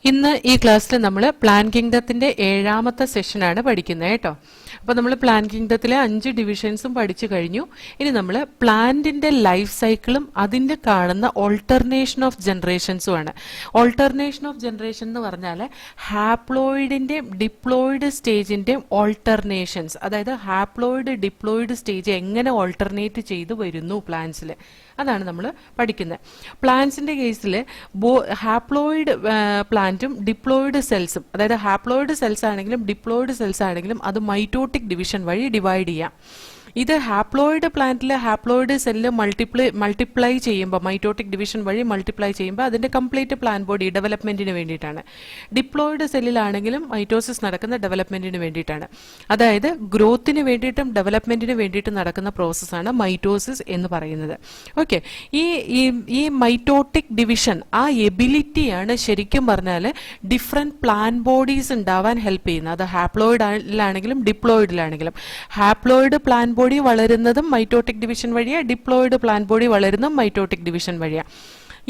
ഇന്ന് ഈ ക്ലാസ്സിൽ നമ്മൾ പ്ലാൻ കിങ്ഡത്തിന്റെ 7ാമത്തെ സെഷനാണ് പഠിക്കുന്നത് കേട്ടോ. അപ്പോൾ നമ്മൾ പ്ലാൻ കിങ്ഡത്തിലെ 5 ഡിവിഷൻസും പഠിച്ചു കഴിഞ്ഞു. ഇനി നമ്മൾ പ്ലാന്റിന്റെ ലൈഫ് സൈക്കിളും അതിന്റെ കാണുന്ന ഓൾട്ടർനേഷൻ ഓഫ് ജനറേഷൻസുമാണ്. ഓൾട്ടർനേഷൻ ഓഫ് ജനറേഷൻ എന്ന് പറഞ്ഞാൽ ഹാപ്ലോയിഡിന്റെ ഡിപ്ലോയിഡ് സ്റ്റേജിന്റെ ഓൾട്ടർനേഷൻസ്, അതായത് ഹാപ്ലോയിഡ് ഡിപ്ലോയിഡ് സ്റ്റേജ് എങ്ങനെ ഓൾട്ടർനേറ്റ് ചെയ്ത് വരുന്നു പ്ലാന്റ്സിൽ, അതാണ് നമ്മൾ പഠിക്കുന്നത്. പ്ലാന്റ്സിന്റെ കേസിൽ ഹാപ്ലോയിഡ് പ്ലാന്റും ഡിപ്ലോയിഡ് സെൽസും, അതായത് ഹാപ്ലോയിഡ് സെൽസ് ആണെങ്കിലും ഡിപ്ലോയിഡ് സെൽസ് ആണെങ്കിലും അത് മൈറ്റോട്ടിക് ഡിവിഷൻ വഴി ഡിവൈഡ് ചെയ്യാം. ഇത് ഹാപ്ലോയിഡ് പ്ലാന്റിൽ ഹാപ്ലോയിഡ് സെല്ല് മൾട്ടിപ്ലൈ ചെയ്യുമ്പോൾ, മൈറ്റോട്ടിക് ഡിവിഷൻ വഴി മൾട്ടിപ്ലൈ ചെയ്യുമ്പോൾ അതിന്റെ കംപ്ലീറ്റ് പ്ലാൻ ബോഡി ഡെവലപ്മെന്റിന് വേണ്ടിയിട്ടാണ്. ഡിപ്ലോയിഡ് സെല്ലിലാണെങ്കിലും മൈറ്റോസിസ് നടക്കുന്ന ഡെവലപ്മെന്റിന് വേണ്ടിയിട്ടാണ്. അതായത് ഗ്രോത്തിന് വേണ്ടിയിട്ടും ഡെവലപ്മെന്റിന് വേണ്ടിയിട്ടും നടക്കുന്ന പ്രോസസ്സാണ് മൈറ്റോസിസ് എന്ന് പറയുന്നത്. ഓക്കെ, ഈ മൈറ്റോട്ടിക് ഡിവിഷൻ, ആ എബിലിറ്റിയാണ് ശരിക്കും പറഞ്ഞാൽ ഡിഫറെന്റ് പ്ലാൻ ബോഡീസ് ഉണ്ടാവാൻ ഹെൽപ്പ് ചെയ്യുന്നത്. അത് ഹാപ്ലോയിഡിലാണെങ്കിലും ഡിപ്ലോയിഡിലാണെങ്കിലും. ഹാപ്ലോയിഡ് പ്ലാൻ ബോഡി വളരുന്നതും മൈറ്റോട്ടിക് ഡിവിഷൻ വഴിയാണ്, ഡിപ്ലോയിഡ് പ്ലാൻ ബോഡി വളരുന്നതും മൈറ്റോട്ടിക് ഡിവിഷൻ വഴിയാണ്.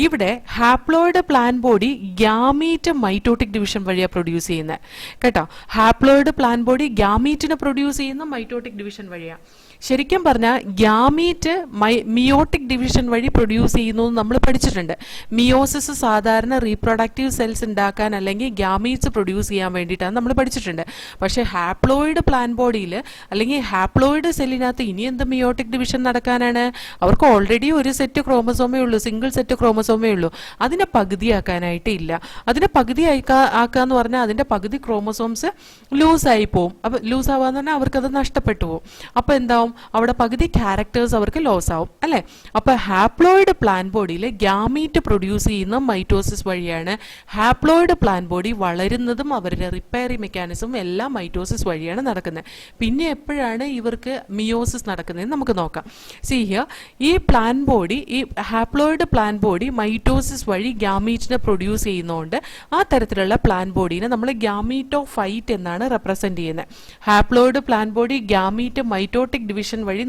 ഇവിടെ haploid plan body gamete mitotic division വഴിയാണ് പ്രൊഡ്യൂസ് ചെയ്യുന്നത് കേട്ടോ. ഹാപ്ലോയിഡ് പ്ലാൻ ബോഡി ഗ്യാമീറ്റിനെ പ്രൊഡ്യൂസ് ചെയ്യുന്ന മൈറ്റോട്ടിക് ഡിവിഷൻ വഴിയാണ്. ശരിക്കും പറഞ്ഞാൽ ഗ്യാമീറ്റ് മിയോട്ടിക് ഡിവിഷൻ വഴി പ്രൊഡ്യൂസ് ചെയ്യുന്നു നമ്മൾ പഠിച്ചിട്ടുണ്ട്. മിയോസിസ് സാധാരണ റീപ്രൊഡക്റ്റീവ് സെൽസ് ഉണ്ടാക്കാൻ അല്ലെങ്കിൽ ഗ്യാമീറ്റ്സ് പ്രൊഡ്യൂസ് ചെയ്യാൻ വേണ്ടിയിട്ടാണ് നമ്മൾ പഠിച്ചിട്ടുണ്ട്. പക്ഷേ ഹാപ്ലോയിഡ് പ്ലാൻ ബോഡിയിൽ അല്ലെങ്കിൽ ഹാപ്ലോയിഡ് സെല്ലിനകത്ത് ഇനി എന്ത് മിയോട്ടിക് ഡിവിഷൻ നടക്കാനാണ്? അവർക്ക് ഓൾറെഡി ഒരു സെറ്റ് ക്രോമസോമേ ഉള്ളൂ, സിംഗിൾ സെറ്റ് ക്രോമസോമേ ഉള്ളൂ. അതിനെ പകുതിയാക്കാനായിട്ട് ഇല്ല. അതിനെ പകുതി ആക്കാന്ന് പറഞ്ഞാൽ അതിന്റെ പകുതി ക്രോമസോംസ് ലൂസായി പോവും. അപ്പം ലൂസ് ആവാന്ന് പറഞ്ഞാൽ അവർക്കത് നഷ്ടപ്പെട്ടു പോകും. അപ്പം എന്താവും? അവിടെ പകുതി ക്യാരക്ടേഴ്സ് അവർക്ക് ലോസ് ആവും അല്ലെ. അപ്പൊ ഹാപ്ലോയിഡ് പ്ലാൻ ബോഡിയിൽ ഗ്യാമീറ്റ് പ്രൊഡ്യൂസ് ചെയ്യുന്ന മൈറ്റോസിസ് വഴിയാണ്. ഹാപ്ലോയിഡ് പ്ലാൻ ബോഡി വളരുന്നതും അവരുടെ റിപ്പയറി മെക്കാനിസം എല്ലാം മൈറ്റോസിസ് വഴിയാണ് നടക്കുന്നത്. പിന്നെ എപ്പോഴാണ് ഇവർക്ക് മിയോസിസ് നടക്കുന്നത് നമുക്ക് നോക്കാം. സീ ഹിയർ, ഈ പ്ലാൻ ബോഡി, ഈ ഹാപ്ലോയിഡ് പ്ലാൻ ബോഡി മൈറ്റോസിസ് വഴി ഗ്യാമീറ്റിനെ പ്രൊഡ്യൂസ് ചെയ്യുന്നതുകൊണ്ട് ആ തരത്തിലുള്ള പ്ലാൻ ബോഡീനെ നമ്മൾ ഗ്യാമീറ്റോഫൈറ്റ് എന്നാണ് റെപ്രസെന്റ് ചെയ്യുന്നത്. Haploid plan body gamete mitotic division വഴി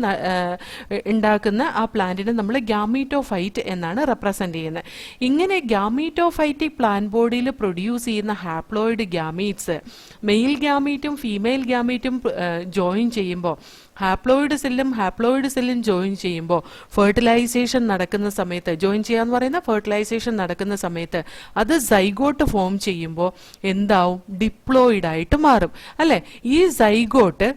ഉണ്ടാക്കുന്ന ആ പ്ലാന്റിനെ നമ്മൾ ഗ്യാമീറ്റോഫൈറ്റ് എന്നാണ് റെപ്രസെന്റ് ചെയ്യുന്നത്. ഇങ്ങനെ ഗ്യാമീറ്റോഫൈറ്റിക് പ്ലാൻ ബോഡിയിൽ പ്രൊഡ്യൂസ് ചെയ്യുന്ന ഹാപ്ലോയിഡ് ഗ്യാമീറ്റ്സ് മെയിൽ ഗ്യാമീറ്റും ഫീമെയിൽ ഗ്യാമീറ്റും ജോയിൻ ചെയ്യുമ്പോൾ, ഹാപ്ലോയിഡ് സെല്ലും ജോയിൻ ചെയ്യുമ്പോൾ ഫെർട്ടിലൈസേഷൻ നടക്കുന്ന സമയത്ത്, ജോയിൻ ചെയ്യാന്ന് പറയുന്ന ഫെർട്ടിലൈസേഷൻ നടക്കുന്ന സമയത്ത് അത് സൈഗോട്ട് ഫോം ചെയ്യുമ്പോൾ എന്താവും? ഡിപ്ലോയിഡ് ആയിട്ട് മാറും അല്ലെ. ഈ സൈഗോട്ട്,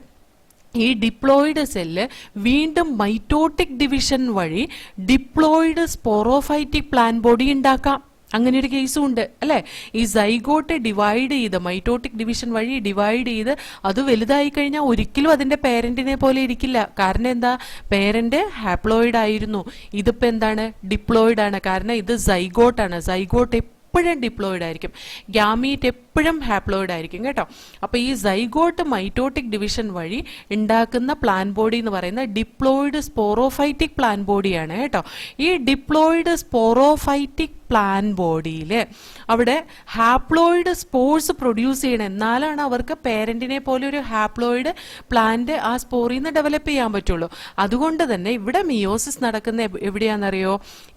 ഈ ഡിപ്ലോയിഡ് സെല്ല് വീണ്ടും മൈറ്റോട്ടിക് ഡിവിഷൻ വഴി ഡിപ്ലോയിഡ് സ്പോറോഫൈറ്റിക് പ്ലാൻ ബോഡി ഉണ്ടാക്കാം. അങ്ങനെ ഒരു കേസും ഉണ്ട് അല്ലെ. ഈ സൈഗോട്ട് ഡിവൈഡ് ചെയ്ത്, മൈറ്റോട്ടിക് ഡിവിഷൻ വഴി ഡിവൈഡ് ചെയ്ത് അത് വലുതായി കഴിഞ്ഞാൽ ഒരിക്കലും അതിന്റെ പേരന്റിനെ പോലെ ഇരിക്കില്ല. കാരണം എന്താ? പേരന്റ് ഹാപ്ലോയിഡ് ആയിരുന്നു, ഇതിപ്പോ എന്താണ്? ഡിപ്ലോയിഡ് ആണ്. കാരണം ഇത് സൈഗോട്ടാണ്. സൈഗോട്ട് എപ്പോഴും ഡിപ്ലോയിഡ് ആയിരിക്കും, ഗ്യാമീറ്റ് എപ്പോഴും ഹാപ്ലോയിഡ് ആയിരിക്കും കേട്ടോ. അപ്പൊ ഈ സൈഗോട്ട് മൈറ്റോട്ടിക് ഡിവിഷൻ വഴി ഉണ്ടാക്കുന്ന പ്ലാൻ ബോഡി എന്ന് പറയുന്ന ഡിപ്ലോയിഡ് സ്പോറോഫൈറ്റിക് പ്ലാൻ ബോഡിയാണ് കേട്ടോ. ഈ ഡിപ്ലോയിഡ് സ്പോറോഫൈറ്റിക് പ്ലാൻ ബോഡിയിൽ അവിടെ ഹാപ്ലോയിഡ് സ്പോർസ് പ്രൊഡ്യൂസ് ചെയ്യണം. എന്നാലാണ് അവർക്ക് പേരന്റിനെ പോലെ ഒരു ഹാപ്ലോയിഡ് പ്ലാന്റ് ആ സ്പോറിൽ നിന്ന് ഡെവലപ്പ് ചെയ്യാൻ പറ്റുള്ളൂ. അതുകൊണ്ട് തന്നെ ഇവിടെ മിയോസിസ് നടക്കുന്ന എവിടെയാണെന്നറിയോ?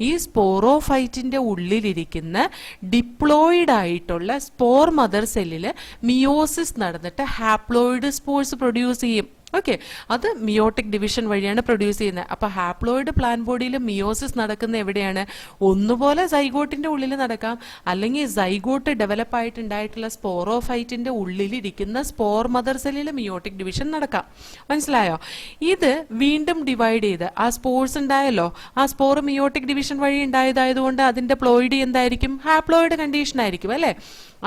ഈ സ്പോറോഫൈറ്റിന്റെ ഉള്ളിലിരിക്കുന്ന ഡിപ്ലോയിഡ് ആയിട്ടുള്ള സ്പോർ മദർ സെല്ലിൽ മിയോസിസ് നടന്നിട്ട് ഹാപ്ലോയിഡ് സ്പോർസ് പ്രൊഡ്യൂസ് ചെയ്യും. ഓക്കെ, അത് മിയോട്ടിക് ഡിവിഷൻ വഴിയാണ് പ്രൊഡ്യൂസ് ചെയ്യുന്നത്. അപ്പൊ ഹാപ്ലോയിഡ് പ്ലാൻ ബോഡിയിൽ മിയോസിസ് നടക്കുന്ന എവിടെയാണ്? ഒന്നുപോലെ സൈഗോട്ടിന്റെ ഉള്ളിൽ നടക്കാം, അല്ലെങ്കിൽ സൈഗോട്ട് ഡെവലപ്പ് ആയിട്ടുണ്ടായിട്ടുള്ള സ്പോറോഫൈറ്റിന്റെ ഉള്ളിലിരിക്കുന്ന സ്പോർ മദർ സെല്ലിൽ മിയോട്ടിക് ഡിവിഷൻ നടക്കാം. മനസ്സിലായോ? ഇത് വീണ്ടും ഡിവൈഡ് ചെയ്ത് ആ സ്പോർസ് ഉണ്ടായല്ലോ, ആ സ്പോർ മിയോട്ടിക് ഡിവിഷൻ വഴി ഉണ്ടായതായതുകൊണ്ട് അതിന്റെ പ്ലോയിഡി എന്തായിരിക്കും? ഹാപ്ലോയിഡ് കണ്ടീഷൻ ആയിരിക്കും അല്ലെ.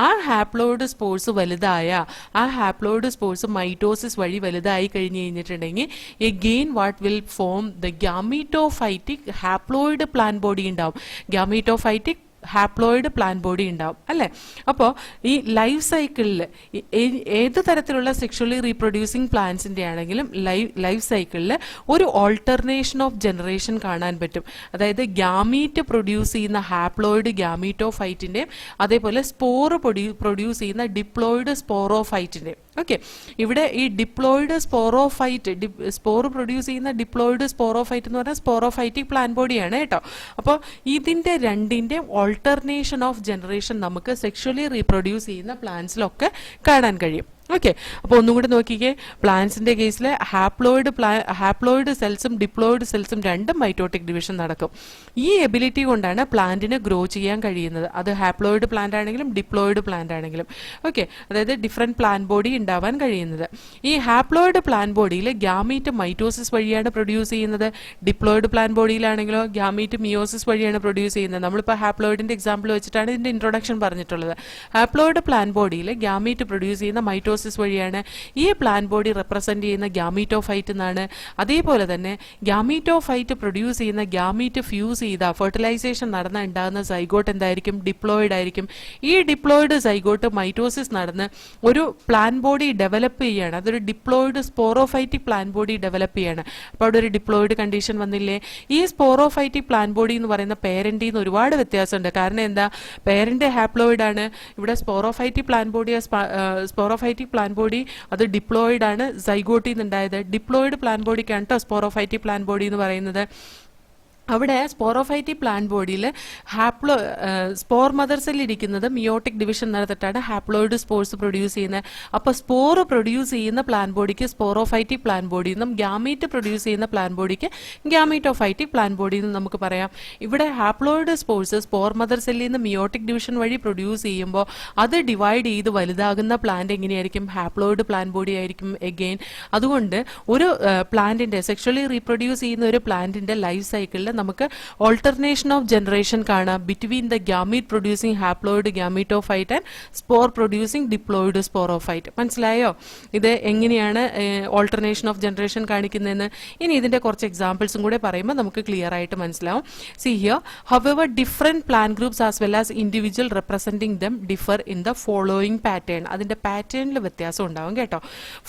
ആ ഹാപ്ലോയിഡ് സ്പോർസ് വലുതായ, ആ ഹാപ്ലോയിഡ് സ്പോർസ് മൈറ്റോസിസ് വഴി വലുതായി കഴിഞ്ഞു കഴിഞ്ഞിട്ടുണ്ടെങ്കിൽ again what will form the gametophytic haploid plan body ഉണ്ടാവും. ഗ്യാമീറ്റോഫൈറ്റിക് ഹാപ്ലോയിഡ് പ്ലാൻ ബോഡി ഉണ്ടാവും അല്ലേ. അപ്പോൾ ഈ ലൈഫ് സൈക്കിളിൽ ഏത് തരത്തിലുള്ള സെക്ഷുവലി റീപ്രൊഡ്യൂസിങ് പ്ലാന്റ്സിന്റെ ആണെങ്കിലും ലൈഫ് സൈക്കിളിൽ ഒരു ഓൾട്ടർനേഷൻ ഓഫ് ജനറേഷൻ കാണാൻ പറ്റും. അതായത് ഗ്യാമീറ്റ് പ്രൊഡ്യൂസ് ചെയ്യുന്ന ഹാപ്ലോയിഡ് ഗ്യാമീറ്റോഫൈറ്റിന്റെ, അതേപോലെ സ്പോർ പ്രൊഡ്യൂസ് ചെയ്യുന്ന ഡിപ്ലോയിഡ് സ്പോറോഫൈറ്റിന്റെ. ഓക്കെ, ഇവിടെ ഈ ഡിപ്ലോയിഡ് സ്പോറോഫൈറ്റ്, സ്പോർ പ്രൊഡ്യൂസ് ചെയ്യുന്ന ഡിപ്ലോയിഡ് സ്പോറോഫൈറ്റ് എന്ന് പറഞ്ഞാൽ സ്പോറോഫൈറ്റിക് പ്ലാൻ ബോഡിയാണ് കേട്ടോ. അപ്പോൾ ഇതിന്റെ രണ്ടിന്റെ ഓൾട്ടർനേഷൻ ഓഫ് ജനറേഷൻ നമുക്ക് സെക്ഷുവലി റീപ്രൊഡ്യൂസ് ചെയ്യുന്ന പ്ലാന്റ്സിലൊക്കെ കാണാൻ കഴിയും. ഓക്കെ, അപ്പോൾ ഒന്നും കൂടി നോക്കിക്കേ. പ്ലാന്റ്സിന്റെ കേസിൽ ഹാപ്ലോയിഡ് സെൽസും ഡിപ്ലോയിഡ് സെൽസും രണ്ടും മൈറ്റോട്ടിക് ഡിവിഷൻ നടക്കും. ഈ എബിലിറ്റി കൊണ്ടാണ് പ്ലാന്റിന് ഗ്രോ ചെയ്യാൻ കഴിയുന്നത്. അത് ഹാപ്ലോയിഡ് പ്ലാന്റ് ആണെങ്കിലും ഡിപ്ലോയിഡ് പ്ലാന്റ് ആണെങ്കിലും. ഓക്കെ, അതായത് ഡിഫറെന്റ് പ്ലാന്റ് ബോഡി ഉണ്ടാവാൻ കഴിയുന്നത്. ഈ ഹാപ്ലോയിഡ് പ്ലാന്റ് ബോഡിയിൽ ഗ്യാമീറ്റ് മൈറ്റോസിസ് വഴിയാണ് പ്രൊഡ്യൂസ് ചെയ്യുന്നത്. ഡിപ്ലോയിഡ് പ്ലാന്റ് ബോഡിയിലാണെങ്കിലോ ഗ്യാമീറ്റ് മിയോസിസ് വഴിയാണ് പ്രൊഡ്യൂസ് ചെയ്യുന്നത്. നമ്മളിപ്പോൾ ഹാപ്ലോയിഡിന്റെ എക്സാമ്പിൾ വെച്ചിട്ടാണ് ഇതിന്റെ ഇൻട്രൊഡക്ഷൻ പറഞ്ഞിട്ടുള്ളത്. ഹാപ്ലോയിഡ് പ്ലാന്റ് ബോഡിയിൽ ഗ്യാമീറ്റ് പ്രൊഡ്യൂസ് ചെയ്യുന്ന മൈറ്റോസിസ് വഴിയാണ്. ഈ പ്ലാന്റ് ബോഡി റെപ്രസെന്റ് ചെയ്യുന്ന ഗ്യാമീറ്റോഫൈറ്റ് എന്നാണ്. അതേപോലെ തന്നെ ഗ്യാമീറ്റോഫൈറ്റ് പ്രൊഡ്യൂസ് ചെയ്യുന്ന ഗ്യാമീറ്റ് ഫ്യൂസ് ചെയ്ത ഫെർട്ടിലൈസേഷൻ നടന്ന ഉണ്ടാകുന്ന സൈഗോട്ട് എന്തായിരിക്കും? ഡിപ്ലോയിഡ് ആയിരിക്കും. ഈ ഡിപ്ലോയിഡ് സൈഗോട്ട് മൈറ്റോസിസ് നടന്ന് ഒരു പ്ലാന്റ് ബോഡി ഡെവലപ്പ് ചെയ്യാണ്. അതൊരു diploid sporophytic plant body develop ചെയ്യാണ്. അപ്പോൾ അവിടെ ഒരു ഡിപ്ലോയിഡ് കണ്ടീഷൻ വന്നില്ലേ? ഈ സ്പോറോഫൈറ്റിക് പ്ലാന്റ് ബോഡി എന്ന് പറയുന്ന പേരന്റിൽ നിന്ന് ഒരുപാട് വ്യത്യാസമുണ്ട്. കാരണം എന്താ? പേരന്റ് ഹാപ്ലോയിഡ് ആണ്. ഇവിടെ സ്പോറോഫൈറ്റിക് പ്ലാന്റ് പ്ലാന്റ് ബോഡി അത് ഡിപ്ലോയിഡ് ആണ്, സൈഗോട്ടിൽ നിന്നുണ്ടായത്. ഡിപ്ലോയിഡ് പ്ലാന്റ് ബോഡിക്കാണ് കേട്ടോ സ്പോറോഫൈറ്റിക് പ്ലാന്റ് ബോഡി എന്ന് പറയുന്നത്. അവിടെ സ്പോറോഫൈറ്റിക് പ്ലാന്റ് ബോഡിയിൽ സ്പോർ മദർ സെൽ ഇരിക്കുന്നത് മിയോട്ടിക് ഡിവിഷൻ നടത്തിയിട്ടാണ് ഹാപ്ലോയിഡ് സ്പോർസ് പ്രൊഡ്യൂസ് ചെയ്യുന്നത്. അപ്പോൾ സ്പോർ പ്രൊഡ്യൂസ് ചെയ്യുന്ന പ്ലാന്റ് ബോഡിക്ക് സ്പോറോഫൈറ്റിക് പ്ലാന്റ് ബോഡി എന്നും ഗ്യാമീറ്റ് പ്രൊഡ്യൂസ് ചെയ്യുന്ന പ്ലാന്റ് ബോഡിക്ക് ഗ്യാമീറ്റോഫൈറ്റിക് പ്ലാന്റ് ബോഡി എന്നും നമുക്ക് പറയാം. ഇവിടെ ഹാപ്ലോയിഡ് സ്പോർസ് സ്പോർ മദർ സെല്ലിൽ നിന്ന് മിയോട്ടിക് ഡിവിഷൻ വഴി പ്രൊഡ്യൂസ് ചെയ്യുമ്പോൾ അത് ഡിവൈഡ് ചെയ്ത് വലുതാകുന്ന പ്ലാന്റ് എങ്ങനെയായിരിക്കും? ഹാപ്ലോയിഡ് പ്ലാന്റ് ബോഡി ആയിരിക്കും എഗെയിൻ. അതുകൊണ്ട് ഒരു പ്ലാന്റിന്റെ സെക്ഷുവലി റീപ്രൊഡ്യൂസ് ചെയ്യുന്ന ഒരു പ്ലാന്റിന്റെ ലൈഫ് സൈക്കിളിൽ നമുക്ക് ഓൾട്ടർനേഷൻ ഓഫ് ജനറേഷൻ കാണാം between the gamete producing haploid gametophyte and spore producing diploid sporophyte. മനസ്സിലായോ ഇത് എങ്ങനെയാണ് ഓൾട്ടർനേഷൻ ഓഫ് ജനറേഷൻ കാണിക്കുന്നതെന്ന്? ഇനി ഇതിന്റെ കുറച്ച് എക്സാമ്പിൾസും കൂടെ പറയുമ്പോൾ നമുക്ക് ക്ലിയർ ആയിട്ട് മനസ്സിലാവും. See here, however different plant groups as well as individual representing them differ in the following pattern. അതിന്റെ പാറ്റേണിൽ വ്യത്യാസം ഉണ്ടാവും കേട്ടോ.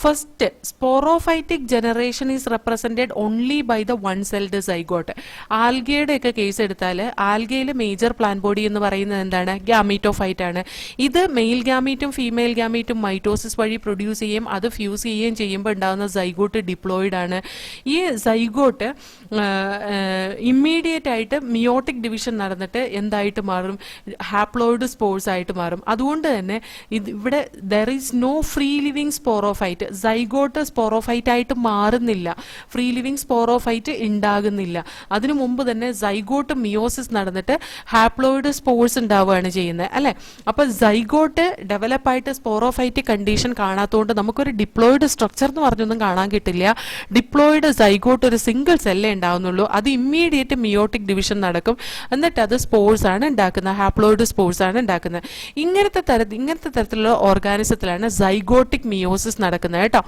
First, sporophytic generation is represented only by the one celled zygote. ആൽഗയുടെ ഒക്കെ കേസ് എടുത്താൽ ആൽഗയിൽ മേജർ പ്ലാന്റ് ബോഡി എന്ന് പറയുന്നത് എന്താണ്? ഗ്യാമീറ്റോഫൈറ്റ് ആണ്. ഇത് മെയിൽ ഗ്യാമീറ്റും ഫീമെയിൽ ഗ്യാമീറ്റും മൈറ്റോസിസ് വഴി പ്രൊഡ്യൂസ് ചെയ്യും, അത് ഫ്യൂസ് ചെയ്യുകയും ചെയ്യുമ്പോൾ ഉണ്ടാകുന്ന സൈഗോട്ട് ഡിപ്ലോയിഡ് ആണ്. ഈ സൈഗോട്ട് ഇമ്മീഡിയറ്റ് ആയിട്ട് മിയോട്ടിക് ഡിവിഷൻ നടന്നിട്ട് എന്തായിട്ട് മാറും? ഹാപ്ലോയിഡ് സ്പോർസ് ആയിട്ട് മാറും. അതുകൊണ്ട് തന്നെ ഇവിടെ there is no free living sporophyte. Zygote sporophyte ആയിട്ട് മാറുന്നില്ല, ഫ്രീ ലിവിങ് സ്പോറോഫൈറ്റ് ഉണ്ടാകുന്നില്ല. അതിനു മുമ്പ് തന്നെ സൈഗോട്ട് മിയോസിസ് നടന്നിട്ട് ഹാപ്ലോയിഡ് സ്പോർസ് ഉണ്ടാവുകയാണ് ചെയ്യുന്നത് അല്ലെ. അപ്പൊ സൈഗോട്ട് ഡെവലപ്പായിട്ട് സ്പോറോഫൈറ്റിക് കണ്ടീഷൻ കാണാത്തതുകൊണ്ട് നമുക്കൊരു ഡിപ്ലോയിഡ് സ്ട്രക്ചർ എന്ന് പറഞ്ഞൊന്നും കാണാൻ കിട്ടില്ല. ഡിപ്ലോയിഡ് സൈഗോട്ട് ഒരു സിംഗിൾ സെല്ലേ ഉണ്ടാവുന്നുള്ളൂ. അത് ഇമ്മീഡിയറ്റ് മിയോട്ടിക് ഡിവിഷൻ നടക്കും, എന്നിട്ട് അത് സ്പോർസ് ആണ് ഉണ്ടാക്കുന്നത്, ഹാപ്ലോയിഡ് സ്പോർസ് ആണ് ഉണ്ടാക്കുന്നത്. ഇങ്ങനത്തെ തരത്തിലുള്ള ഓർഗാനിസത്തിലാണ് സൈഗോട്ടിക് മിയോസിസ് നടക്കുന്നത് കേട്ടോ.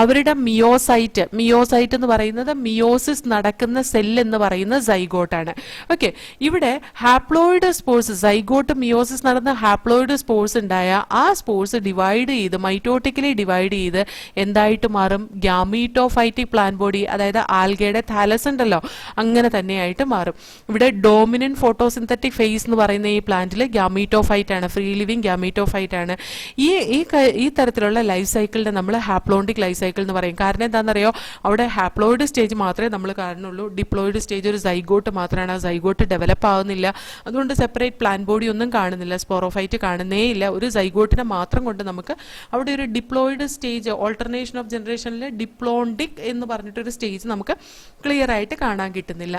അവരുടെ മിയോസൈറ്റ് എന്ന് പറയുന്നത് മിയോസിസ് നടക്കുന്ന സെല്ല് എന്ന് പറയുന്നത് സൈഗോട്ടാണ്. ഓക്കെ, ഇവിടെ ഹാപ്ലോയിഡ് സ്പോർസ് സൈഗോട്ട് മിയോസിസ് നടന്ന ഹാപ്ലോയിഡ് സ്പോർസ് ഉണ്ടായ ആ സ്പോർസ് ഡിവൈഡ് ചെയ്ത് മൈറ്റോട്ടിക്കലി ഡിവൈഡ് ചെയ്ത് എന്തായിട്ട് മാറും? ഗ്യാമീറ്റോഫൈറ്റിക് പ്ലാന്റ് ബോഡി, അതായത് ആൽഗയുടെ താലസ് ഉണ്ടല്ലോ അങ്ങനെ തന്നെയായിട്ട് മാറും. ഇവിടെ ഡോമിനന്റ് ഫോട്ടോസിന്തറ്റിക് ഫേസ് എന്ന് പറയുന്ന ഈ പ്ലാന്റിൽ ഗ്യാമീറ്റോഫൈറ്റ് ആണ്, ഫ്രീ ലിവിങ് ഗ്യാമീറ്റോഫൈറ്റ് ആണ്. ഈ തരത്തിലുള്ള ലൈഫ് സൈക്കിളിനെ നമ്മൾ ഹാപ്ലോണ്ടിക് ലൈഫ് സൈക്കിൾ എന്ന് പറയും. കാരണം എന്താണെന്നറിയോ? അവിടെ ഹാപ്ലോയിഡ് സ്റ്റേജ് മാത്രമേ നമ്മൾ കാണുന്നുള്ളൂ, ഡിപ്ലോയിഡ് സ്റ്റേജ് ഒരു സൈഗോട്ട് മാത്രമാണ്. ആ സൈഗോട്ട് ഡെവലപ്പ് ആവുന്നില്ല, അതുകൊണ്ട് സെപ്പറേറ്റ് പ്ലാന്റ് ബോഡി ഒന്നും കാണുന്നില്ല, സ്പോറോഫൈറ്റ് കാണുന്നേ ഇല്ല. ഒരു സൈഗോട്ടിനെ മാത്രം കൊണ്ട് നമുക്ക് അവിടെ ഒരു ഡിപ്ലോയിഡ് സ്റ്റേജ്, ഓൾട്ടർനേഷൻ ഓഫ് ജനറേഷനിൽ ഡിപ്ലോണ്ടിക് എന്ന് പറഞ്ഞിട്ടൊരു സ്റ്റേജ് നമുക്ക് ക്ലിയർ ആയിട്ട് കാണാൻ കിട്ടുന്നില്ല.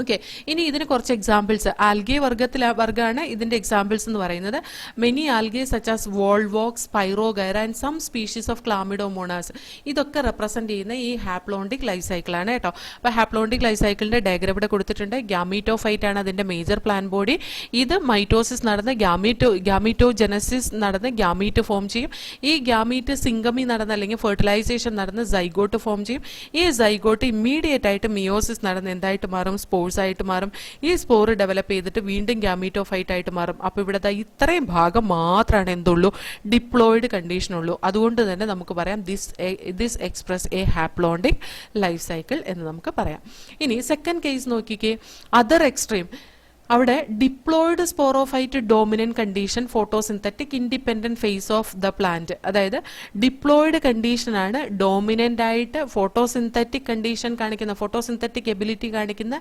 ഓക്കെ, ഇനി ഇതിന് കുറച്ച് എക്സാമ്പിൾസ്. ആൽഗെ വർഗ്ഗമാണ് ഇതിന്റെ എക്സാമ്പിൾസ് എന്ന് പറയുന്നത്. Many algae such as Volvox, Spirogyra and some species of Chlamydomonas, ഇതൊക്കെ റെപ്രസെന്റ് ചെയ്യുന്ന ഈ ഹാപ്ലോണ്ടിക് ലൈഫ് സൈക്കിൾ ആണ് കേട്ടോ. അപ്പോൾ ഹാപ്ലോണ്ടിക് ലൈഫ് സൈക്കിളിന്റെ ഡയഗ്രം ഇവിടെ കൊടുത്തിട്ടുണ്ട്. ഗ്യാമീറ്റോഫൈറ്റ് ആണ് അതിന്റെ മേജർ പ്ലാന്റ് ബോഡി. ഇത് മൈറ്റോസിസ് നടന്ന് ഗ്യാമീറ്റോജനസിസ് നടന്ന് ഗ്യാമീറ്റ് ഫോം ചെയ്യും. ഈ ഗ്യാമീറ്റ് സിംഗമി നടന്ന് അല്ലെങ്കിൽ ഫെർട്ടിലൈസേഷൻ നടന്ന് സൈഗോട്ട് ഫോം ചെയ്യും. ഈ സൈഗോട്ട് ഇമ്മീഡിയറ്റ് ആയിട്ട് മിയോസിസ് നടന്ന് എന്തായിട്ട് മാറും? സ്പോർസ് ആയിട്ട് മാറും. ഈ സ്പോർ ഡെവലപ്പ് ചെയ്തിട്ട് വീണ്ടും ഗ്യാമീറ്റോഫൈറ്റ് ആയിട്ട് മാറും. അപ്പോൾ ഇവിടെ ഇത്രയും ഭാഗം മാത്രമാണ് എന്തുള്ളൂ? ഡിപ്ലോയിഡ് കണ്ടീഷൻ ഉള്ളൂ. അതുകൊണ്ട് തന്നെ നമുക്ക് പറയാം this express a haplontic life cycle എന്ന് നമുക്ക് പറയാം. ഇനി സെക്കൻഡ് കേസ് നോക്കിക്കേ. അതർ എക്സ്ട്രീം, അവിടെ diploid sporophyte dominant condition photosynthetic independent phase of the plant. അതായത് ഡിപ്ലോയിഡ് കണ്ടീഷനാണ് ഡോമിനന്റ് ആയിട്ട് ഫോട്ടോസിന്തറ്റിക് കണ്ടീഷൻ കാണിക്കുന്ന, ഫോട്ടോസിന്തറ്റിക് എബിലിറ്റി കാണിക്കുന്ന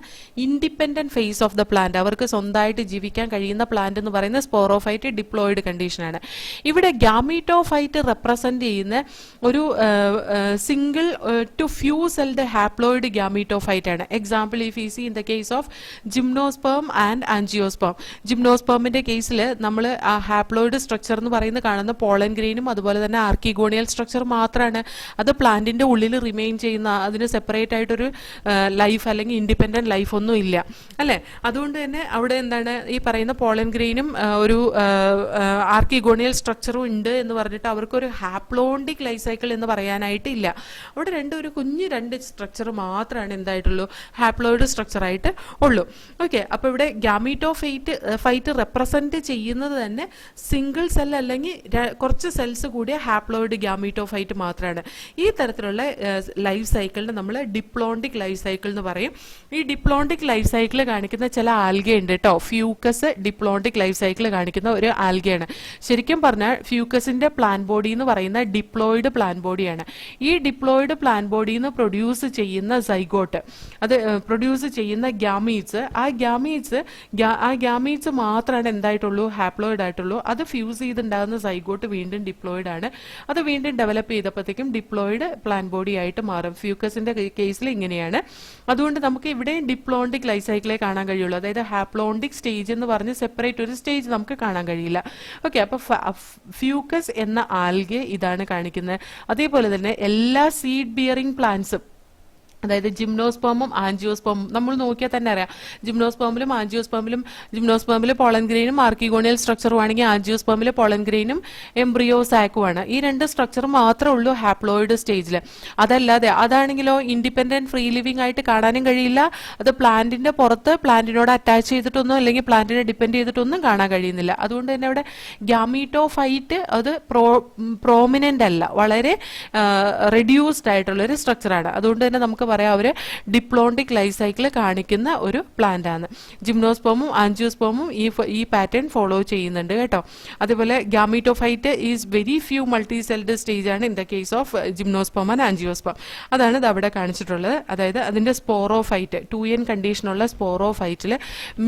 independent phase of the plant. അവർക്ക് സ്വന്തമായിട്ട് ജീവിക്കാൻ കഴിയുന്ന പ്ലാന്റ് എന്ന് പറയുന്ന സ്പോറോഫൈറ്റ് ഡിപ്ലോയിഡ് കണ്ടീഷനാണ്. ഇവിടെ ഗ്യാമീറ്റോഫൈറ്റ് റെപ്രസെന്റ് ചെയ്യുന്ന ഒരു single to few celled haploid gametophyte ആണ്. Example if you see in the case of gymnosperm and angiosperm. ജിംനോസ്പേമിന്റെ കേസിൽ നമ്മൾ ആ ഹാപ്ലോയിഡ് സ്ട്രക്ചർ എന്ന് പറയുന്നത് കാണുന്ന പോളൻ ഗ്രെയിനും അതുപോലെ തന്നെ ആർക്കിഗോണിയൽ സ്ട്രക്ചർ മാത്രമാണ്. അത് പ്ലാന്റിന്റെ ഉള്ളിൽ റിമെയിൻ ചെയ്യുന്ന, അതിന് സെപ്പറേറ്റ് ആയിട്ടൊരു ലൈഫ് അല്ലെങ്കിൽ ഇൻഡിപെൻഡന്റ് ലൈഫ് ഒന്നും ഇല്ല അല്ലെ. അതുകൊണ്ട് തന്നെ അവിടെ എന്താണ് ഈ പറയുന്ന പോളൻ ഗ്രെയിനും ഒരു ആർക്കിഗോണിയൽ സ്ട്രക്ചറും ഉണ്ട് എന്ന് പറഞ്ഞിട്ട് അവർക്കൊരു ഹാപ്ലോണ്ടിക് ലൈഫ് സൈക്കിൾ എന്ന് പറയാനായിട്ട് ഇല്ല. അവിടെ ഒരു കുഞ്ഞു രണ്ട് സ്ട്രക്ചർ മാത്രമാണ് എന്തായിട്ടുള്ളൂ, ഹാപ്ലോയിഡ് സ്ട്രക്ചർ ആയിട്ട് ഉള്ളൂ. ഓക്കെ, അപ്പൊ ഇവിടെ ഗ്യാമീറ്റോഫൈറ്റ് റെപ്രസെന്റ് ചെയ്യുന്നത് തന്നെ സിംഗിൾ സെൽ അല്ലെങ്കിൽ കുറച്ച് സെൽസ് കൂടിയ ഹാപ്ലോയിഡ് ഗ്യാമീറ്റോഫൈറ്റ് മാത്രമാണ്. ഈ തരത്തിലുള്ള ലൈഫ് സൈക്കിളിന് നമ്മൾ ഡിപ്ലോണ്ടിക് ലൈഫ് സൈക്കിൾ എന്ന് പറയും. ഈ ഡിപ്ലോണ്ടിക് ലൈഫ് സൈക്കിൾ കാണിക്കുന്ന ചില ആൽഗ ഉണ്ട് കേട്ടോ. ഫ്യൂക്കസ് ഡിപ്ലോണ്ടിക് ലൈഫ് സൈക്കിൾ കാണിക്കുന്ന ഒരു ആൽഗയാണ്. ശരിക്കും പറഞ്ഞാൽ ഫ്യൂക്കസിന്റെ പ്ലാൻ ബോഡി എന്ന് പറയുന്ന ഡിപ്ലോയിഡ് പ്ലാൻ ബോഡിയാണ്. ഈ ഡിപ്ലോയിഡ് പ്ലാൻ ബോഡിയിൽ നിന്ന് പ്രൊഡ്യൂസ് ചെയ്യുന്ന സൈഗോട്ട്, അത് പ്രൊഡ്യൂസ് ചെയ്യുന്ന ഗ്യാമീറ്റ്സ്, ആ ഗ്യാമീറ്റ്സ് മാത്രമാണ് എന്തായിട്ടുള്ളൂ, ഹാപ്ലോയിഡ് ആയിട്ടുള്ളൂ. അത് ഫ്യൂസ് ചെയ്തുണ്ടാകുന്ന സൈഗോട്ട് വീണ്ടും ഡിപ്ലോയിഡ് ആണ്. അത് വീണ്ടും ഡെവലപ്പ് ചെയ്തപ്പോഴത്തേക്കും ഡിപ്ലോയിഡ് പ്ലാൻ ബോഡി ആയിട്ട് മാറും. ഫ്യൂക്കസിന്റെ കേസിൽ ഇങ്ങനെയാണ്. അതുകൊണ്ട് നമുക്ക് ഇവിടെ ഡിപ്ലോണ്ടിക് ലൈഫ് സൈക്കിളെ കാണാൻ കഴിയുള്ളൂ. അതായത് ഹാപ്ലോണ്ടിക് സ്റ്റേജ് എന്ന് പറഞ്ഞ് സെപ്പറേറ്റ് ഒരു സ്റ്റേജ് നമുക്ക് കാണാൻ കഴിയില്ല. ഓക്കെ, അപ്പൊ ഫ്യൂക്കസ് എന്ന ആൽഗെ ഇതാണ് കാണിക്കുന്നത്. അതേപോലെ തന്നെ എല്ലാ സീഡ് ബിയറിംഗ് പ്ലാന്റ്സും, അതായത് ജിംനോസ്പേമും ആൻജിയോസ്പേമും നമ്മൾ നോക്കിയാൽ തന്നെ അറിയാം. ജിംനോസ്പേമിൽ പോളൻ ഗ്രെയിനും ആർക്കിഗോണിയൽ സ്ട്രക്ചറും ആണെങ്കിൽ ആൻജിയോസ്പേമിൽ പോളൻ ഗ്രെയിനും എംബ്രിയോ സാക്കുമാണ്. ഈ രണ്ട് സ്ട്രക്ചർ മാത്രമേ ഉള്ളൂ ഹാപ്ലോയിഡ് സ്റ്റേജിൽ. അതല്ലാതെ അതാണെങ്കിലോ ഇൻഡിപെൻഡന്റ് ഫ്രീ ലിവിംഗ് ആയിട്ട് കാണാനും കഴിയില്ല. അത് പ്ലാന്റിന്റെ പുറത്ത് പ്ലാന്റിനോട് അറ്റാച്ച് ചെയ്തിട്ടൊന്നും അല്ലെങ്കിൽ പ്ലാന്റിനെ ഡിപ്പെൻഡ് ചെയ്തിട്ടൊന്നും കാണാൻ കഴിയുന്നില്ല. അതുകൊണ്ട് തന്നെ അവിടെ ഗ്യാമീറ്റോഫൈറ്റ് അത് പ്രോമിനന്റ് അല്ല, വളരെ റെഡ്യൂസ്ഡ് ആയിട്ടുള്ള ഒരു സ്ട്രക്ചറാണ്. അതുകൊണ്ട് തന്നെ നമുക്ക് അവര് ഡിപ്ലോണ്ടിക് ലൈഫ് സൈക്കിൾ കാണിക്കുന്ന ഒരു പ്ലാന്റ് ആണ്. ജിംനോസ്പേമും ആൻജിയോസ്പേമും ഈ പാറ്റേൺ ഫോളോ ചെയ്യുന്നുണ്ട് കേട്ടോ. അതേപോലെ gametophyte is very few multi celled stage ആണ് in the case of gymnosperm and angiosperm. അതാണ് ഇത് അവിടെ കാണിച്ചിട്ടുള്ളത്. അതായത് അതിന്റെ സ്പോറോഫൈറ്റ് 2n കണ്ടീഷനുള്ള സ്പോറോഫൈറ്റിൽ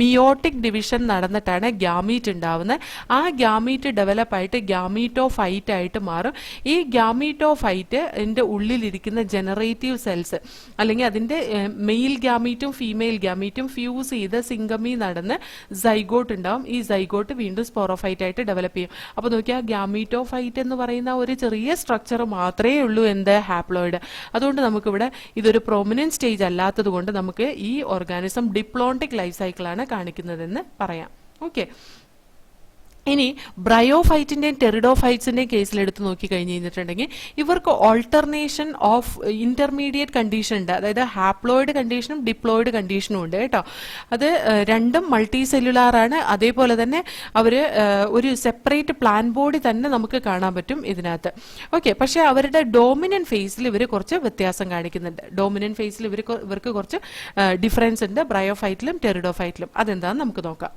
മിയോട്ടിക് ഡിവിഷൻ നടന്നിട്ടാണ് ഗ്യാമീറ്റ് ഉണ്ടാവുന്നത്. ആ ഗ്യാമീറ്റ് ഡെവലപ്പ് ആയിട്ട് ഗ്യാമീറ്റോഫൈറ്റ് ആയിട്ട് മാറും. ഈ ഗ്യാമീറ്റോഫൈറ്റ് ഉള്ളിലിരിക്കുന്ന ജനറേറ്റീവ് സെൽസ് അല്ലെങ്കിൽ അതിന്റെ മെയിൽ ഗ്യാമീറ്റും ഫീമെയിൽ ഗ്യാമീറ്റും ഫ്യൂസ് ചെയ്ത് സിംഗമി നടന്ന് സൈഗോട്ട് ഉണ്ടാവും. ഈ സൈഗോട്ട് വീണ്ടും സ്പോറോഫൈറ്റ് ആയിട്ട് ഡെവലപ്പ് ചെയ്യും. അപ്പൊ നോക്കിയാൽ ഗ്യാമീറ്റോഫൈറ്റ് എന്ന് പറയുന്ന ഒരു ചെറിയ സ്ട്രക്ചർ മാത്രമേ ഉള്ളൂ എന്ത്, ഹാപ്ലോയിഡ്. അതുകൊണ്ട് നമുക്കിവിടെ ഇതൊരു പ്രോമിനന്റ് സ്റ്റേജ് അല്ലാത്തത് കൊണ്ട് നമുക്ക് ഈ ഓർഗാനിസം ഡിപ്ലോണ്ടിക് ലൈഫ് സൈക്കിളാണ് കാണിക്കുന്നതെന്ന് പറയാം. ഓക്കെ, ഇനി ബ്രയോഫൈറ്റിന്റെയും ടെറിഡോഫൈറ്റ്സിന്റെയും കേസിൽ എടുത്ത് നോക്കി കഴിഞ്ഞ് കഴിഞ്ഞിട്ടുണ്ടെങ്കിൽ ഇവർക്ക് ഓൾട്ടർനേഷൻ ഓഫ് ഇന്റർമീഡിയറ്റ് കണ്ടീഷൻ ഉണ്ട്. അതായത് ഹാപ്ലോയിഡ് കണ്ടീഷനും ഡിപ്ലോയിഡ് കണ്ടീഷനും ഉണ്ട് കേട്ടോ. അത് രണ്ടും മൾട്ടി സെല്ലുലാർ ആണ്. അതേപോലെ തന്നെ അവര് ഒരു സെപ്പറേറ്റ് പ്ലാൻ ബോഡി തന്നെ നമുക്ക് കാണാൻ പറ്റും ഇതിനകത്ത്. ഓക്കെ, പക്ഷെ അവരുടെ ഡോമിനന്റ് ഫേസിൽ ഇവർ കുറച്ച് വ്യത്യാസം കാണിക്കുന്നുണ്ട്. ഡോമിനന്റ് ഫേസിൽ ഇവർക്ക് കുറച്ച് ഡിഫറൻസ് ഉണ്ട് ബ്രയോഫൈറ്റിലും ടെറിഡോഫൈറ്റിലും. അതെന്താണെന്ന് നമുക്ക് നോക്കാം.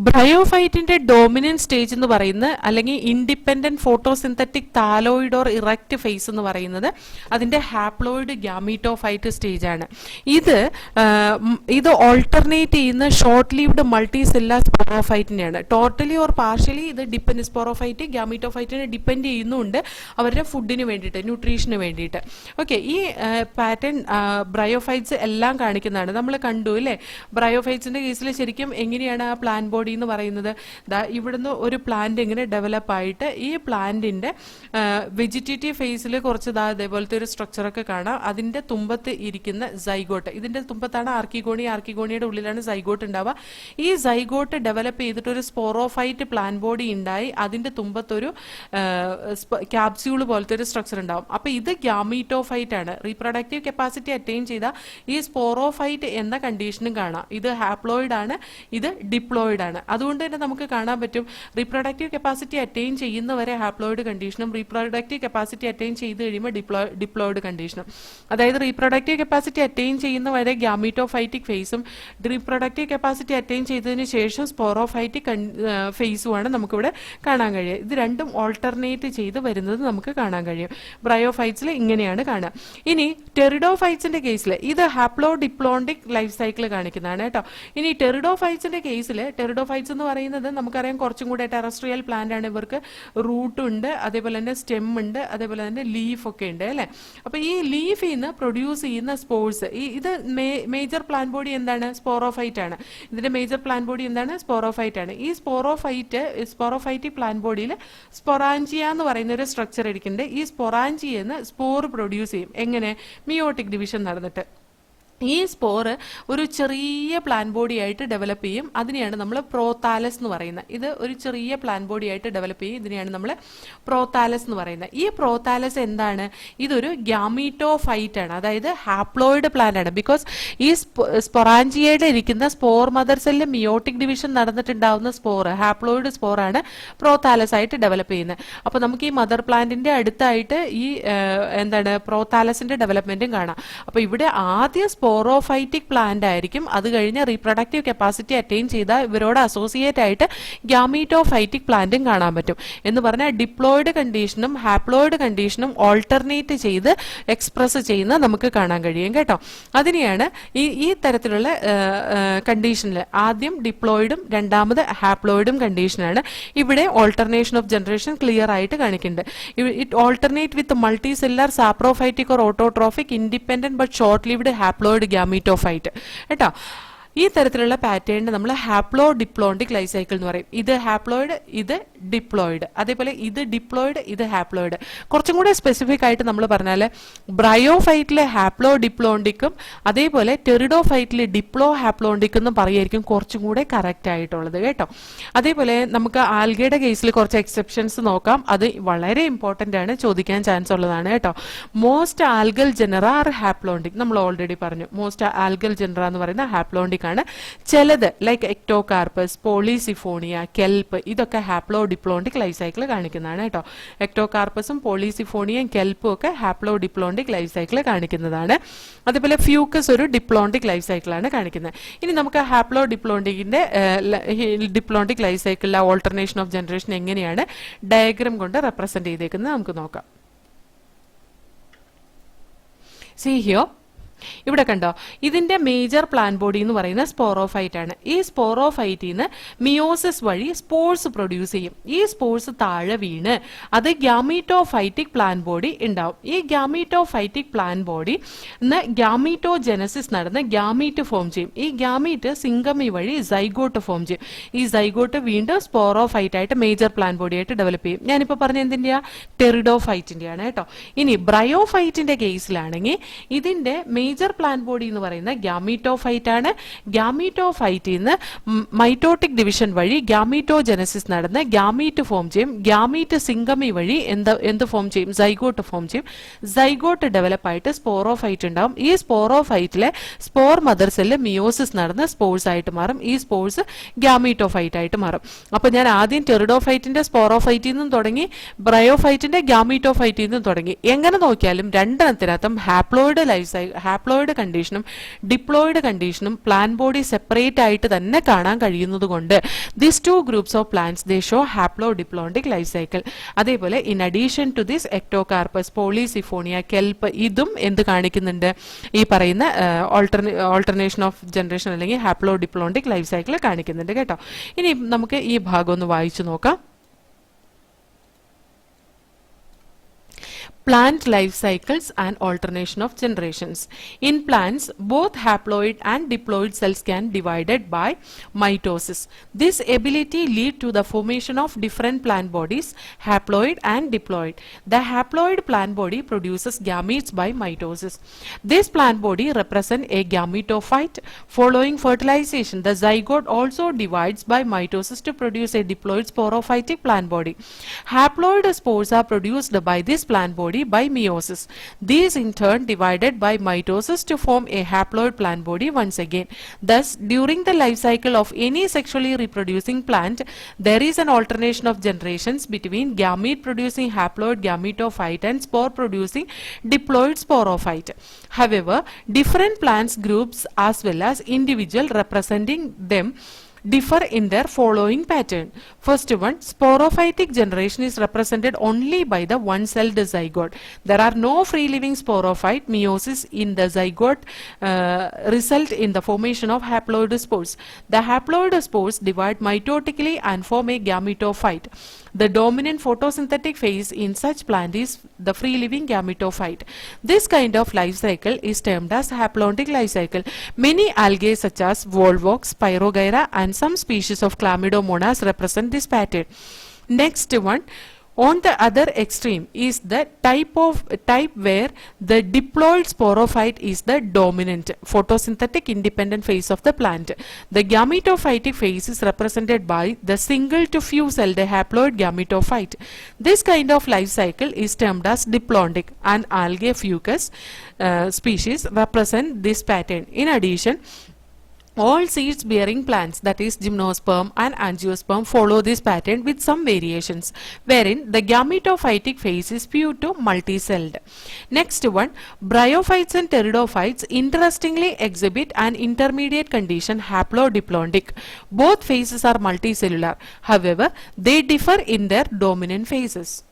ബ്രയോഫൈറ്റിന്റെ ഡോമിനന്റ് സ്റ്റേജ് എന്ന് പറയുന്നത് അല്ലെങ്കിൽ independent photosynthetic thalloid or erect phase എന്ന് പറയുന്നത് അതിന്റെ ഹാപ്ലോയിഡ് ഗ്യാമീറ്റോഫൈറ്റ് സ്റ്റേജ് ആണ്. ഇത് ഓൾട്ടർനേറ്റ് ചെയ്യുന്ന ഷോർട്ട് ലീവ്ഡ് മൾട്ടി സെല്ലാർ സ്പോറോഫൈറ്റിനെയാണ്. ടോട്ടലി ഓർ പാർഷ്യലി ഇത് സ്പോറോഫൈറ്റ് ഗ്യാമീറ്റോഫൈറ്റിനെ ഡിപ്പെൻഡ് ചെയ്യുന്നുണ്ട് അവരുടെ ഫുഡിന് വേണ്ടിയിട്ട്, ന്യൂട്രീഷന് വേണ്ടിയിട്ട്. ഓക്കെ, ഈ പാറ്റേൺ ബ്രയോഫൈറ്റ്സ് എല്ലാം കാണിക്കുന്നതാണ്. നമ്മൾ കണ്ടു അല്ലേ, ബ്രയോഫൈറ്റ്സിന്റെ കേസിൽ ശരിക്കും എങ്ങനെയാണ് ആ പ്ലാൻ ബോഡി എന്ന് പറയുന്നത്. ഇവിടുന്ന് ഒരു പ്ലാന്റ് ഇങ്ങനെ ഡെവലപ്പ് ആയിട്ട് ഈ പ്ലാന്റിന്റെ വെജിറ്റേറ്റീവ് ഫേസിൽ കുറച്ച് അതേപോലത്തെ ഒരു സ്ട്രക്ചറൊക്കെ കാണാം. അതിന്റെ തുമ്പത്ത് ഇരിക്കുന്ന സൈഗോട്ട്, ഇതിന്റെ തുമ്പത്താണ് ആർക്കിഗോണിയുടെ ഉള്ളിലാണ് സൈഗോട്ട് ഉണ്ടാവുക. ഈ സൈഗോട്ട് ഡെവലപ്പ് ചെയ്തിട്ട് ഒരു സ്പോറോഫൈറ്റ് പ്ലാൻ ബോഡി ഉണ്ടായി അതിന്റെ തുമ്പത്തൊരു ക്യാപ്സ്യൂൾ പോലത്തെ ഒരു സ്ട്രക്ചർ ഉണ്ടാവും. അപ്പൊ ഇത് ഗ്യാമീറ്റോഫൈറ്റ് ആണ്. റീപ്രൊഡക്റ്റീവ് കപ്പാസിറ്റി അറ്റൈൻ ചെയ്ത ഈ സ്പോറോഫൈറ്റ് എന്ന കണ്ടീഷനും കാണാം. ഇത് ഹാപ്ലോയിഡ് ആണ്, ഇത് ഡിപ്ലോയിഡ് ഹാപ്ലോയിഡ് ആണ്. അതുകൊണ്ട് തന്നെ നമുക്ക് കാണാൻ പറ്റും റീപ്രൊഡക്റ്റീവ് കപ്പാസിറ്റി അറ്റൈൻ ചെയ്യുന്നവരെ ഹാപ്ലോയിഡ് കണ്ടീഷനും റീപ്രൊഡക്റ്റീവ് കപ്പാസിറ്റി അറ്റൈൻ ചെയ്ത് കഴിയുമ്പോൾ ഡിപ്ലോയിഡ് കണ്ടീഷനും. അതായത് റീപ്രൊഡക്റ്റീവ് കപ്പാസിറ്റി അറ്റൈൻ ചെയ്യുന്നവരെ ഗ്യാമീറ്റോഫൈറ്റിക് ഫേസും റീപ്രൊഡക്റ്റീവ് കപ്പാസിറ്റി അറ്റൈൻ ചെയ്തതിന് ശേഷം സ്പോറോഫൈറ്റിക് ഫേസുമാണ് നമുക്കിവിടെ കാണാൻ കഴിയുക. ഇത് രണ്ടും ഓൾട്ടർനേറ്റ് ചെയ്ത് വരുന്നത് നമുക്ക് കാണാൻ കഴിയും. ബ്രയോഫൈറ്റ്സിൽ ഇങ്ങനെയാണ് കാണുക. ഇനി ടെറിഡോഫൈറ്റ്സിന്റെ കേസിൽ ഇത് ഹാപ്ലോ ഡിപ്ലോണ്ടിക് ലൈഫ് സൈക്കിൾ കാണിക്കുന്നതാണ് കേട്ടോ. ഇനി ടെറിഡോഫൈറ്റ്സിന്റെ കേസിൽ ടെറിഡോഫൈറ്റ്സ് എന്ന് പറയുന്നത് നമുക്കറിയാം കുറച്ചും കൂടെ ടെറസ്ട്രിയൽ പ്ലാന്റ് ആണ്. ഇവർക്ക് റൂട്ട് ഉണ്ട്, അതേപോലെ തന്നെ സ്റ്റെം ഉണ്ട്, അതേപോലെ തന്നെ ലീഫ് ഒക്കെ ഉണ്ട് അല്ലേ. അപ്പൊ ഈ ലീഫിൽ നിന്ന് പ്രൊഡ്യൂസ് ചെയ്യുന്ന സ്പോർസ്, ഇത് മേജർ പ്ലാൻ ബോഡി എന്താണ്? സ്പോറോഫൈറ്റ് ആണ്. ഇതിന്റെ മേജർ പ്ലാൻ ബോഡി എന്താണ്? സ്പോറോഫൈറ്റ് ആണ്. ഈ സ്പോറോഫൈറ്റിക് പ്ലാൻ ബോഡിയിൽ സ്പൊറാഞ്ചിയ എന്ന് പറയുന്ന ഒരു സ്ട്രക്ചർ ഇരിക്കുന്നുണ്ട്. ഈ സ്പൊറാഞ്ചിയെന്ന് സ്പോർ പ്രൊഡ്യൂസ് ചെയ്യും. എങ്ങനെ? മിയോട്ടിക് ഡിവിഷൻ നടന്നിട്ട് ഈ സ്പോറ് ഒരു ചെറിയ പ്ലാൻ ബോഡി ആയിട്ട് ഡെവലപ്പ് ചെയ്യും. അതിനെയാണ് നമ്മൾ പ്രോതാലസ് എന്ന് പറയുന്നത്. ഇത് ഒരു ചെറിയ പ്ലാൻ ബോഡി ആയിട്ട് ഡെവലപ്പ് ചെയ്യും. ഇതിനെയാണ് നമ്മൾ പ്രോതാലസ് എന്ന് പറയുന്നത്. ഈ പ്രോതാലസ് എന്താണ്? ഇതൊരു ഗ്യാമീറ്റോഫൈറ്റ് ആണ്, അതായത് ഹാപ്ലോയിഡ് പ്ലാന്റ് ആണ്. ബിക്കോസ് ഈ സ്പൊറാഞ്ചിയയുടെ ഇരിക്കുന്ന spore mother cell meiotic division നടന്നിട്ടുണ്ടാവുന്ന സ്പോർ, ഹാപ്ലോയിഡ് സ്പോറാണ് പ്രോതാലസ് ആയിട്ട് ഡെവലപ്പ് ചെയ്യുന്നത്. അപ്പൊ നമുക്ക് ഈ മദർ പ്ലാന്റിന്റെ അടുത്തായിട്ട് ഈ എന്താണ് പ്രോതാലസിന്റെ ഡെവലപ്മെന്റും കാണാം. അപ്പൊ ഇവിടെ ആദ്യം സ്പോറോഫൈറ്റിക് പ്ലാന്റ് ആയിരിക്കും. അത് കഴിഞ്ഞ് റീപ്രൊഡക്റ്റീവ് കപ്പാസിറ്റി അറ്റൈൻ ചെയ്ത ഇവരോട് അസോസിയേറ്റ് ആയിട്ട് ഗ്യാമീറ്റോഫൈറ്റിക് പ്ലാന്റും കാണാൻ പറ്റും. എന്ന് പറഞ്ഞാൽ ഡിപ്ലോയിഡ് കണ്ടീഷനും ഹാപ്ലോയിഡ് കണ്ടീഷനും ഓൾട്ടർനേറ്റ് ചെയ്ത് എക്സ്പ്രസ് ചെയ്യുന്ന നമുക്ക് കാണാൻ കഴിയും കേട്ടോ. അതിനെയാണ് ഈ തരത്തിലുള്ള കണ്ടീഷനിൽ ആദ്യം ഡിപ്ലോയിഡും രണ്ടാമത് ഹാപ്ലോയിഡും കണ്ടീഷനാണ്. ഇവിടെ ഓൾട്ടർനേഷൻ ഓഫ് ജനറേഷൻ ക്ലിയർ ആയിട്ട് കാണിക്കുന്നുണ്ട്. It alternate with multicellular saprophytic or autotrophic independent but short lived haploid gametophyte കേട്ടോ. ഈ തരത്തിലുള്ള പാറ്റേണിന് നമ്മൾ ഹാപ്ലോ ഡിപ്ലോണ്ടിക് ലൈഫ് സൈക്കിൾ എന്ന് പറയും. ഇത് ഹാപ്ലോയിഡ്, ഇത് ഡിപ്ലോയിഡ്, അതേപോലെ ഇത് ഡിപ്ലോയിഡ്, ഇത് ഹാപ്ലോയിഡ്. കുറച്ചും കൂടെ സ്പെസിഫിക് ആയിട്ട് നമ്മൾ പറഞ്ഞാൽ ബ്രയോഫൈറ്റിലെ ഹാപ്ലോ ഡിപ്ലോണ്ടിക്കും അതേപോലെ ടെറിഡോഫൈറ്റിലെ ഡിപ്ലോ ഹാപ്ലോണ്ടിക്കും എന്ന് പറയായിരിക്കും കുറച്ചും കൂടെ കറക്റ്റ് ആയിട്ടുള്ളത് കേട്ടോ. അതേപോലെ നമുക്ക് ആൽഗയുടെ കേസിൽ കുറച്ച് എക്സെപ്ഷൻസ് നോക്കാം. അത് വളരെ ഇമ്പോർട്ടന്റ് ആണ്, ചോദിക്കാൻ ചാൻസ് ഉള്ളതാണ് കേട്ടോ. Most algal genera are haplontic. നമ്മൾ ഓൾറെഡി പറഞ്ഞു മോസ്റ്റ് ആൽഗൽ ജനറ എന്ന് പറയുന്ന ഹാപ്ലോണ്ടിക് ആണ്. ചിലത് ലൈക്ക് എക്ടോകാർപ്പസ്, പോളിസിഫോണിയ, കെൽപ്പ് ഇതൊക്കെ ഹാപ്ലോ ഡിപ്ലോണ്ടിക് ലൈഫ് സൈക്കിൾ കാണിക്കുന്നതാണ് കേട്ടോ. എക്ടോകാർപ്പസും പോളിസിഫോണിയയും കെൽപ്പും ഒക്കെ ഹാപ്ലോ ഡിപ്ലോണ്ടിക് ലൈഫ് സൈക്കിൾ കാണിക്കുന്നതാണ്. അതേപോലെ ഫ്യൂക്കസ് ഒരു ഡിപ്ലോണ്ടിക് ലൈഫ് സൈക്കിളാണ് കാണിക്കുന്നത്. ഇനി നമുക്ക് ഹാപ്ലോ ഡിപ്ലോണ്ടിക് ലൈഫ് സൈക്കിളിലെ ഓൾട്ടർനേഷൻ ഓഫ് ജനറേഷൻ എങ്ങനെയാണ് ഡയഗ്രാം കൊണ്ട് റെപ്രസെന്റ് ചെയ്തേക്കുന്നത് നമുക്ക് നോക്കാം. See here. ഇവിടെ കണ്ടോ, ഇതിന്റെ മേജർ പ്ലാൻ ബോഡി എന്ന് പറയുന്ന സ്പോറോഫൈറ്റ് ആണ്. ഈ സ്പോറോഫൈറ്റിൽ നിന്ന് മിയോസിസ് വഴി സ്പോർസ് പ്രൊഡ്യൂസ് ചെയ്യും. ഈ സ്പോർസ് താഴെ വീണ് അത് ഗ്യാമീറ്റോഫൈറ്റിക് പ്ലാൻ ബോഡി ഉണ്ടാവും. ഈ ഗ്യാമീറ്റോഫൈറ്റിക് പ്ലാൻ ബോഡി ഗ്യാമീറ്റോജെനസിസ് നടന്ന് ഗ്യാമീറ്റ് ഫോം ചെയ്യും. ഈ ഗ്യാമീറ്റ് സിംഗമി വഴി സൈഗോട്ട് ഫോം ചെയ്യും. ഈ സൈഗോട്ട് വീണ്ടും സ്പോറോഫൈറ്റ് ആയിട്ട് മേജർ പ്ലാൻ ബോഡി ആയിട്ട് ഡെവലപ്പ് ചെയ്യും. ഞാനിപ്പോ പറഞ്ഞ എന്തിന്റെയാ? ടെറിഡോഫൈറ്റിന്റെയാണ് കേട്ടോ. ഇനി ബ്രയോഫൈറ്റിന്റെ കേസിലാണെങ്കിൽ ഇതിന്റെ മേജർ പ്ലാൻ ബോഡി എന്ന് പറയുന്ന ഗ്യാമീറ്റോഫൈറ്റ് ആണ്. ഗ്യാമീറ്റോഫൈറ്റിൽ നിന്ന് മൈറ്റോട്ടിക് ഡിവിഷൻ വഴി ഗ്യാമീറ്റോജെനസിസ് നടന്ന് ഗ്യാമീറ്റ് ഫോം ചെയ്യും. ഗ്യാമീറ്റ് സിംഗമി വഴി എന്ത് ഫോം ചെയ്യും? സൈഗോട്ട് ഫോം ചെയ്യും. സൈഗോട്ട് ഡെവലപ്പ് ആയിട്ട് സ്പോറോഫൈറ്റ് ഉണ്ടാവും. ഈ സ്പോറോഫൈറ്റിലെ സ്പോർ മദർ സെല്ല് മിയോസിസ് നടന്ന് സ്പോർസ് ആയിട്ട് മാറും. ഈ സ്പോർസ് ഗ്യാമീറ്റോഫൈറ്റ് ആയിട്ട് മാറും. അപ്പൊ ഞാൻ ആദ്യം ടെറിഡോഫൈറ്റിന്റെ സ്പോറോഫൈറ്റിൽ നിന്നും തുടങ്ങി, ബ്രയോഫൈറ്റിന്റെ ഗ്യാമീറ്റോഫൈറ്റിൽ നിന്നും തുടങ്ങി. എങ്ങനെ നോക്കിയാലും രണ്ടെണ്ണത്തിനകത്തും ഹാപ്ലോയിഡ് കണ്ടീഷനും ഡിപ്ലോയിഡ് കണ്ടീഷനും പ്ലാൻ ബോഡി സെപ്പറേറ്റ് ആയിട്ട് തന്നെ കാണാൻ കഴിയുന്നത് കൊണ്ട് this two groups of plants they show haplodiplontic life cycle. അതേപോലെ in addition to this Ectocarpus, Polysiphonia, kelp ഇതും എന്ത് കാണിക്കുന്നുണ്ട്? ഈ പറയുന്ന ഓൾട്ടർനേഷൻ ഓഫ് ജനറേഷൻ അല്ലെങ്കിൽ ഹാപ്ലോ ഡിപ്ലോണ്ടിക് ലൈഫ് സൈക്കിൾ കാണിക്കുന്നുണ്ട് കേട്ടോ. ഇനി നമുക്ക് ഈ ഭാഗം ഒന്ന് വായിച്ചു നോക്കാം. Plant life cycles and alternation of generations. In plants, both haploid and diploid cells can be divided by mitosis. This ability leads to the formation of different plant bodies, haploid and diploid. The haploid plant body produces gametes by mitosis. This plant body represents a gametophyte. Following fertilization, the zygote also divides by mitosis to produce a diploid sporophytic plant body. Haploid spores are produced by this plant body body by meiosis. These in turn divided by mitosis to form a haploid plant body once again. Thus, during the life cycle of any sexually reproducing plant, there is an alternation of generations between gamete producing haploid gametophyte and spore producing diploid sporophyte. However, different plants groups as well as individual representing them differ in their following pattern. First one, sporophytic generation is represented only by the one-celled zygote. There are no free-living sporophyte. Meiosis in the zygote result in the formation of haploid spores. The haploid spores divide mitotically and form a gametophyte. The dominant photosynthetic phase in such plant is the free-living gametophyte. This kind of life cycle is termed as haplontic life cycle. Many algae such as Volvox, Pyrogyra and some species of Chlamydomonas represent this pattern. Next one, on the other extreme is the type where the diploid sporophyte is the dominant photosynthetic independent phase of the plant. The gametophytic phase is represented by the single to few celled haploid gametophyte. This kind of life cycle is termed as diplontic, and algae fucus species represent this pattern. In addition, all seeds bearing plants, that is gymnosperm and angiosperm, follow this pattern with some variations, wherein the gametophytic phase is few to multicelled. Next one, bryophytes and pteridophytes interestingly exhibit an intermediate condition, haplodiplontic. Both phases are multicellular. However, they differ in their dominant phases.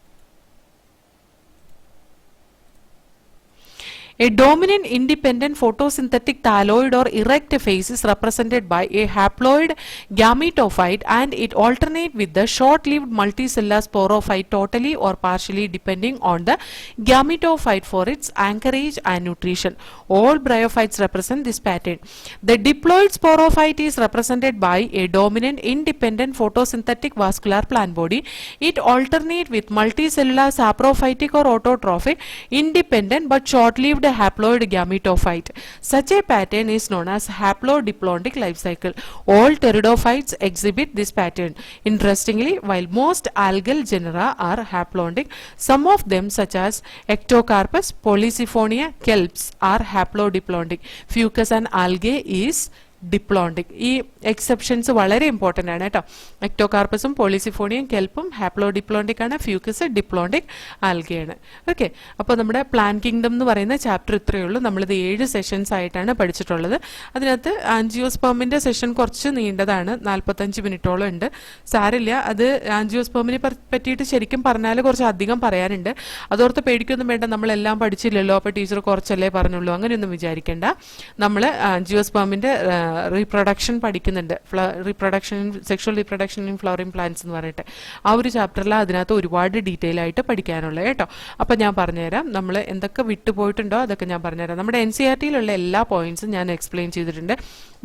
A dominant independent photosynthetic thalloid or erect phase is represented by a haploid gametophyte, and it alternate with the short-lived multicellular sporophyte totally or partially depending on the gametophyte for its anchorage and nutrition. All bryophytes represent this pattern. The diploid sporophyte is represented by a dominant independent photosynthetic vascular plant body. It alternate with multicellular saprophytic or autotrophic independent but short-lived haploid gametophyte. Such a pattern is known as haplodiplontic life cycle. All pteridophytes exhibit this pattern. Interestingly, while most algal genera are haplontic, some of them such as Ectocarpus, Polysiphonia, kelps are haplodiplontic. Fucus and algae is diplontic. ഈ exceptions വളരെ important ആണ് കേട്ടോ. എക്ടോകാർപ്പസും പോളിസിഫോണിയും കെൽപ്പും ഹാപ്ലോഡിപ്ലോണ്ടിക് ആണ്, fucus diplontic ആൽഗയാണ്. Okay, അപ്പോൾ നമ്മുടെ plan kingdom എന്ന് പറയുന്ന chapter ഇത്രയേ ഉള്ളൂ. നമ്മളിത് 7 സെഷൻസ് ആയിട്ടാണ് പഠിച്ചിട്ടുള്ളത്. അതിനകത്ത് ആൻജിയോസ്പേമിൻ്റെ സെഷൻ കുറച്ച് നീണ്ടതാണ്, 45 മിനിറ്റോളം ഉണ്ട്. സാരില്ല, അത് ആൻജിയോസ്പേമിനെ പറ്റിയിട്ട് ശരിക്കും പറഞ്ഞാൽ കുറച്ച് അധികം പറയാനുണ്ട്. അതോർത്ത് പേടിക്കൊന്നും വേണ്ട, നമ്മളെല്ലാം പഠിച്ചില്ലല്ലോ അപ്പോൾ ടീച്ചർ കുറച്ചല്ലേ പറഞ്ഞുള്ളൂ, അങ്ങനെയൊന്നും വിചാരിക്കേണ്ട. നമ്മൾ ആൻജിയോസ്പേമിൻ്റെ റീപ്രൊഡക്ഷൻ പഠിക്കുന്നുണ്ട്, sexual reproduction in flowering plants എന്ന് പറഞ്ഞിട്ട്. ആ ഒരു ചാപ്റ്ററിൽ അതിനകത്ത് ഒരുപാട് ഡീറ്റെയിൽ ആയിട്ട് പഠിക്കാനുള്ളത് കേട്ടോ. അപ്പം ഞാൻ പറഞ്ഞുതരാം, നമ്മൾ എന്തൊക്കെ വിട്ടുപോയിട്ടുണ്ടോ അതൊക്കെ ഞാൻ പറഞ്ഞുതരാം. നമ്മുടെ NCERT-യിലുള്ള എല്ലാ പോയിന്റ്സും ഞാൻ എക്സ്പ്ലെയിൻ ചെയ്തിട്ടുണ്ട്.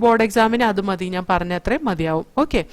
ബോർഡ് എക്സാമിന് അത് മതി, ഞാൻ പറഞ്ഞ അത്രയും മതിയാവും. ഓക്കെ.